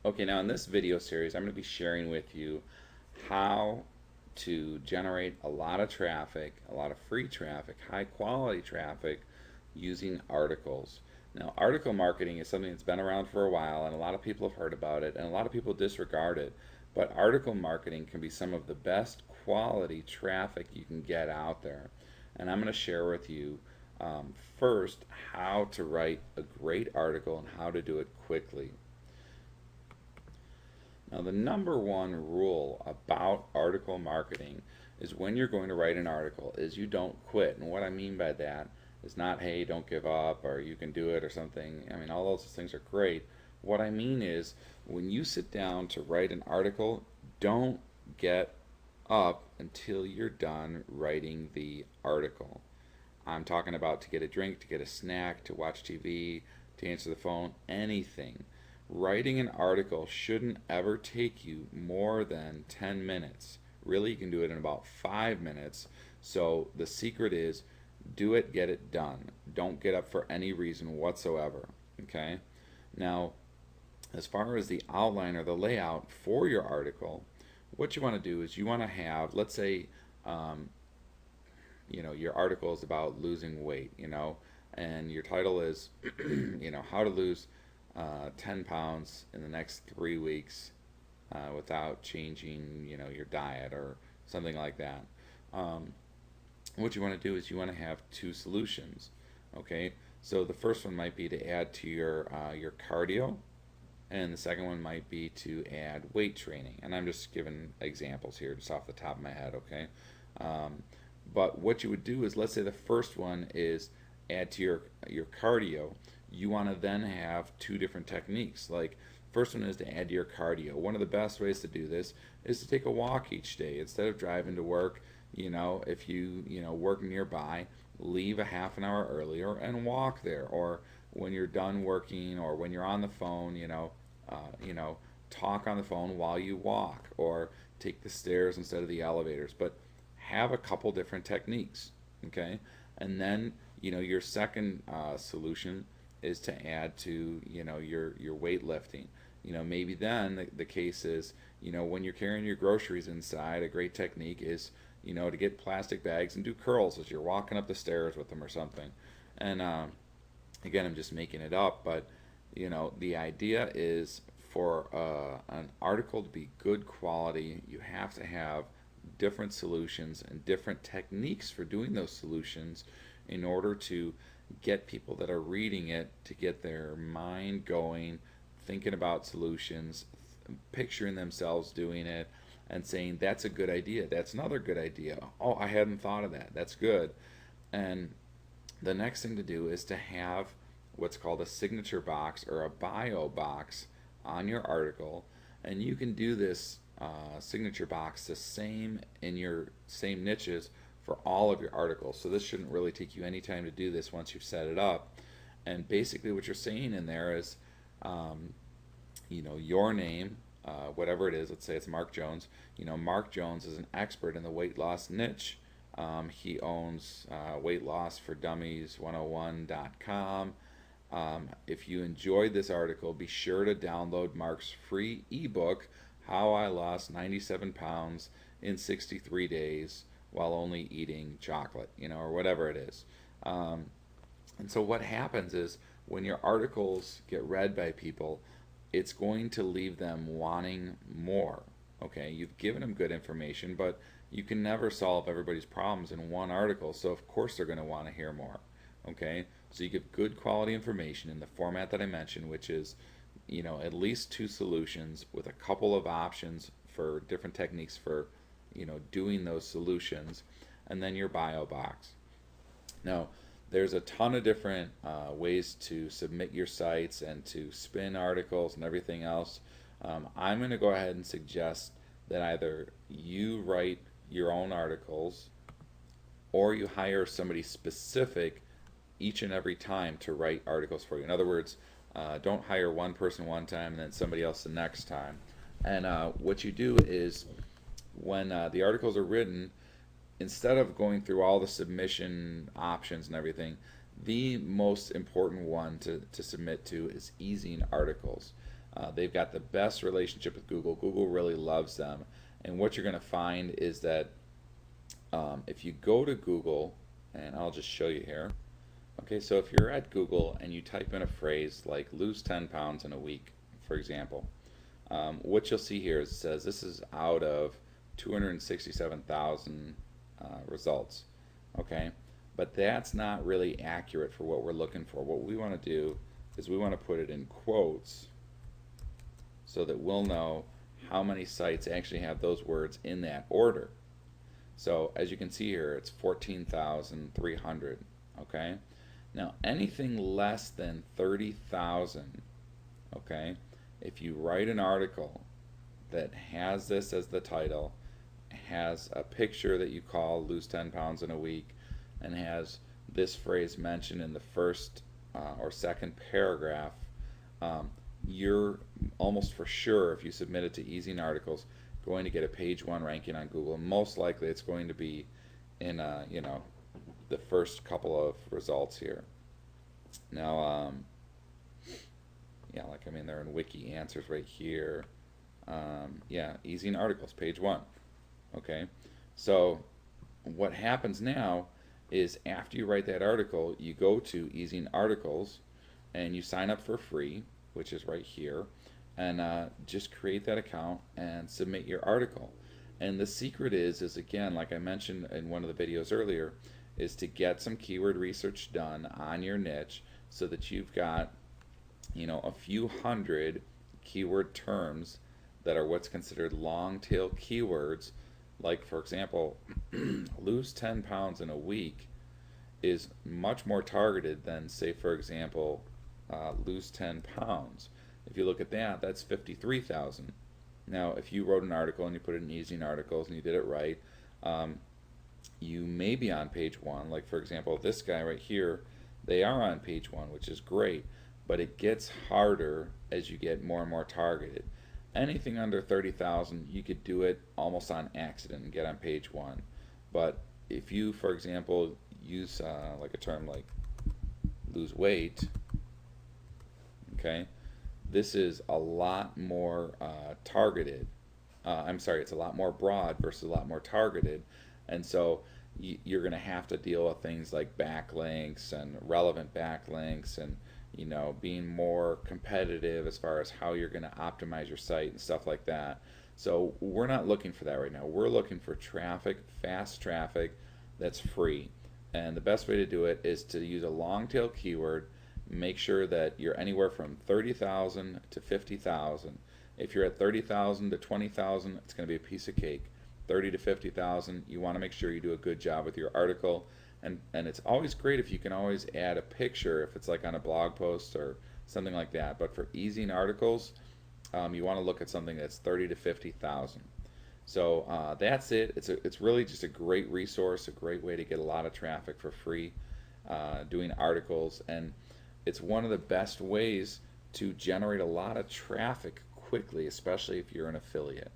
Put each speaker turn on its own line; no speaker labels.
Okay, now in this video series, I'm going to be sharing with you how to generate a lot of traffic, a lot of free traffic, high quality traffic using articles. Now, article marketing is something that's been around for a while, and a lot of people have heard about it, and a lot of people disregard it. But article marketing can be some of the best quality traffic you can get out there. And I'm going to share with you first how to write a great article and how to do it quickly. Now, the number one rule about article marketing is when you're going to write an article is you don't quit. And what I mean by that is not, hey, don't give up or you can do it or something. I mean, all those things are great. What I mean is when you sit down to write an article, don't get up until you're done writing the article. I'm talking about to get a drink, to get a snack, to watch TV, to answer the phone, anything. Writing an article shouldn't ever take you more than 10 minutes. Really, you can do it in about 5 minutes. So the secret is do it, get it done. Don't get up for any reason whatsoever. Okay? Now, as far as the outline or the layout for your article, what you want to do is you want to have, let's say, um, your article is about losing weight, and your title is, how to lose 10 pounds in the next 3 weeks without changing, your diet or something like that. Um, what you want to do is you want to have two solutions. Okay, so the first one might be to add to your cardio, and the second one might be to add weight training. And I'm just giving examples here, just off the top of my head. Okay, um, but what you would do is, let's say the first one is add to your cardio. You want to then have two different techniques. Like, first one is to add to your cardio. One of the best ways to do this is to take a walk each day instead of driving to work. If you work nearby, leave a half an hour earlier and walk there. Or when you're done working, or when you're on the phone, you know, talk on the phone while you walk, or take the stairs instead of the elevators. But have a couple different techniques, okay? And then your second solution is to add to your weightlifting. Maybe then the case is when you're carrying your groceries inside, a great technique is to get plastic bags and do curls as you're walking up the stairs with them or something. And again, I'm just making it up, but the idea is for an article to be good quality, you have to have different solutions and different techniques for doing those solutions in order to get people that are reading it to get their mind going, thinking about solutions, picturing themselves doing it, and saying, that's a good idea, that's another good idea, oh, I hadn't thought of that, that's good. And the next thing to do is to have what's called a signature box or a bio box on your article. And you can do this signature box the same in your same niches for all of your articles. So this shouldn't really take you any time to do this once you've set it up. And basically what you're saying in there is, your name, whatever it is. Let's say it's Mark Jones. Mark Jones is an expert in the weight loss niche. He owns Weight Loss for Dummies 101.com. If you enjoyed this article, be sure to download Mark's free ebook, How I Lost 97 Pounds in 63 Days while only eating chocolate, or whatever it is. And so what happens is when your articles get read by people, it's going to leave them wanting more. Okay, you've given them good information, but you can never solve everybody's problems in one article, so of course they're going to want to hear more. Okay, so you give good quality information in the format that I mentioned, which is at least two solutions with a couple of options for different techniques for doing those solutions, and then your bio box. Now, there's a ton of different ways to submit your sites and to spin articles and everything else. I'm going to go ahead and suggest that either you write your own articles or you hire somebody specific each and every time to write articles for you. In other words, don't hire one person one time and then somebody else the next time. And what you do is when the articles are written, instead of going through all the submission options and everything, the most important one to submit to is Ezine Articles. They've got the best relationship with Google. Google really loves them. And what you're going to find is that if you go to Google, and I'll just show you here. Okay, so if you're at Google and you type in a phrase like lose 10 pounds in a week, for example, what you'll see here is it says this is out of 267,000 results. Okay, but that's not really accurate for what we're looking for. What we want to do is we want to put it in quotes so that we'll know how many sites actually have those words in that order. So as you can see here, it's 14,300. Okay, now anything less than 30,000, okay, if you write an article that has this as the title, has a picture that you call lose 10 pounds in a week, and has this phrase mentioned in the first or second paragraph, you're almost for sure, if you submit it to Ezine Articles, going to get a page 1 ranking on Google. Most likely it's going to be in you know, the first couple of results here. Now yeah, like I mean they're in Wiki Answers right here. Yeah, Ezine Articles, page 1. Okay, so what happens now is after you write that article, you go to Ezine Articles and you sign up for free, which is right here, and just create that account and submit your article. And the secret is again, like I mentioned in one of the videos earlier, is to get some keyword research done on your niche so that you've got, you know, a few hundred keyword terms that are what's considered long tail keywords. Like for example, lose 10 pounds in a week is much more targeted than, say for example, lose 10 pounds. If you look at that, that's 53,000. Now if you wrote an article and you put it in Ezine Articles and you did it right, you may be on page 1. Like for example, this guy right here, they are on page 1, which is great, but it gets harder as you get more and more targeted. Anything under 30,000, you could do it almost on accident and get on page 1. But if you, for example, use like a term like lose weight, okay, this is a lot more targeted. I'm sorry, it's a lot more broad versus a lot more targeted. And so you're going to have to deal with things like backlinks and relevant backlinks, and you know, being more competitive as far as how you're going to optimize your site and stuff like that. So we're not looking for that right now. We're looking for traffic, fast traffic that's free. And the best way to do it is to use a long tail keyword. Make sure that you're anywhere from 30,000 to 50,000. If you're at 30,000 to 20,000, it's going to be a piece of cake. 30 to 50,000, you want to make sure you do a good job with your article. And it's always great if you can always add a picture if it's like on a blog post or something like that. But for Ezine Articles, you want to look at something that's 30 to 50,000. So that's it. It's really just a great resource, a great way to get a lot of traffic for free, doing articles, and it's one of the best ways to generate a lot of traffic quickly, especially if you're an affiliate.